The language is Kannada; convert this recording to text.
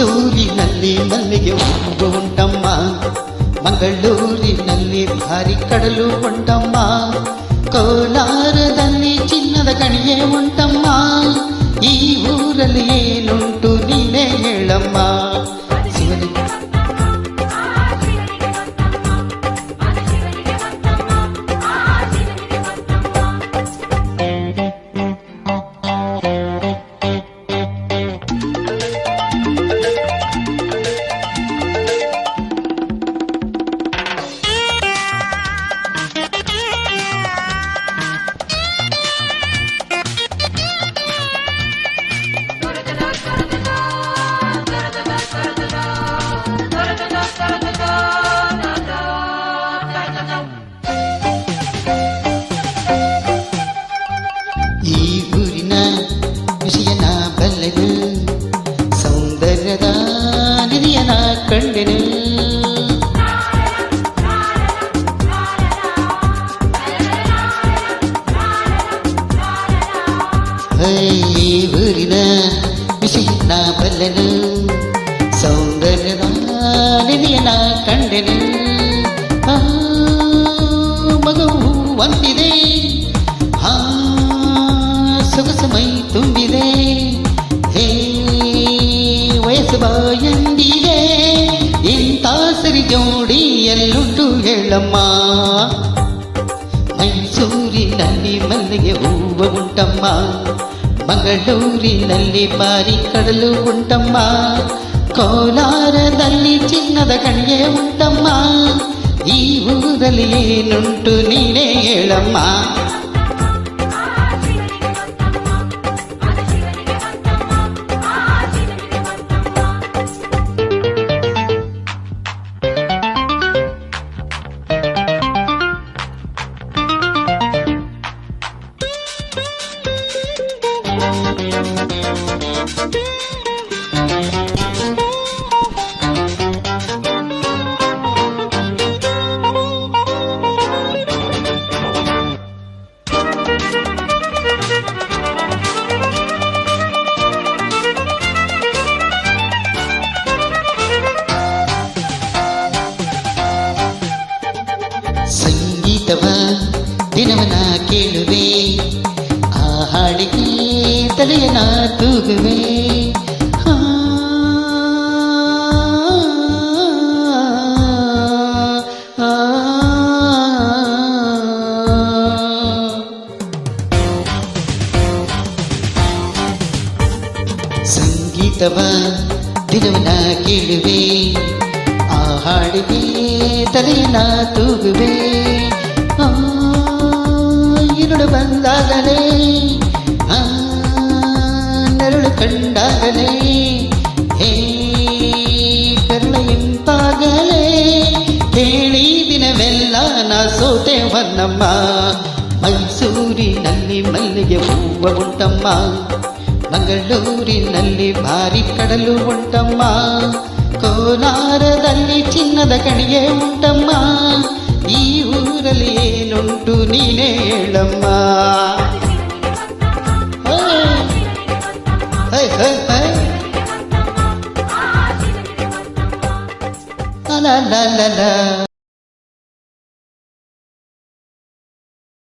ಮೈಸೂರಿನಲ್ಲಿ ಮಲ್ಲಿಗೆ ಹೂವು ಉಂಟಮ್ಮ, ಮಂಗಳೂರಿನಲ್ಲಿ ಭಾರಿ ಕಡಲು ಉಂಟಮ್ಮ, ಕೋಲಾರದಲ್ಲಿ ಚಿನ್ನದ ಗಣಿಯೇ ಉಂಟಮ್ಮ. ಈ ಊರಲ್ಲಿ ಏನುಂಟು ನೀನೇ ಹೇಳಮ್ಮ. ಶಿವನಿಗೆ ಈ ಊರಿನ ವಿಷಯನ ಬಲ್ಲೆನು, ಸೌಂದರ್ಯದ ನಿಧಿಯನ ಕಂಡೆನು. ಈ ಊರಿನ ವಿಷಯನ ಬಲ್ಲೆನು, ಸೌಂದರ್ಯದ ನಿಧಿಯನ ಕಂಡೆನು. ಮಗವು ಒಂದಿದೆ, ಸೊಗಸು ಮೈ ತುಂಬಿದೆ, ಹೇ ವಯಸ್ಸು ಬಾಯಂದಿದೆ, ಇಂಥ ಸರಿ ಜೋಡಿ ಎಲ್ಲುಂಟು ಹೇಳಮ್ಮ. ಮೈಸೂರಿನಲ್ಲಿ ಮಲ್ಲಿಗೆ ಹೂವು ಉಂಟಮ್ಮ, ಮಂಗಳೂರಿನಲ್ಲಿ ಭಾರಿ ಕಡಲು ಉಂಟಮ್ಮ, ಕೋಲಾರದಲ್ಲಿ ಚಿನ್ನದ ಗಣಿಯೇ ಉಂಟಮ್ಮ. ಈ ಊರಲ್ಲಿ ಏನುಂಟು ನೀನೇ ಹೇಳಮ್ಮ. ಸಂಗೀತವ ದಿನವನ ಕೇಳುವೆ, ಆ ಹಾಡಿಗೆ ತಲೆಯನ ತೂಗುವೆ. ಸಂಗೀತವ ದಿನವನ ಕೇಳುವೆ, ಆ ಹಾಡಿಗೆ ತಲೆಯನ ತೂಗುವೆ. ഇരുಳು ಬಂದಾಗಲೇ, ನೆರಳು ಕಂಡಾಗಲೇ, ಹೇ ಕರುಳ ಇಂಪಾಗಲೇ, ಕೇಳಿ ದಿನವೆಲ್ಲ ನಾ ಸೋತೆ ಹೊನ್ನಮ್ಮ. ಮೈಸೂರಿನಲ್ಲಿ ಮಲ್ಲಿಗೆ ಹೂವು ಉಂಟಮ್ಮ, ಮಂಗಳೂರಿನಲ್ಲಿ ಭಾರಿ ಕಡಲು ಉಂಟಮ್ಮ, ಕೋಲಾರದಲ್ಲಿ ಚಿನ್ನದ ಗಣಿಯೇ ಉಂಟಮ್ಮ. ಈ ಊರಲ್ಲಿ ಏನುಂಟು ನೀನೇ ಹೇಳಮ್ಮ. ಲ ಲ ಲ ಲ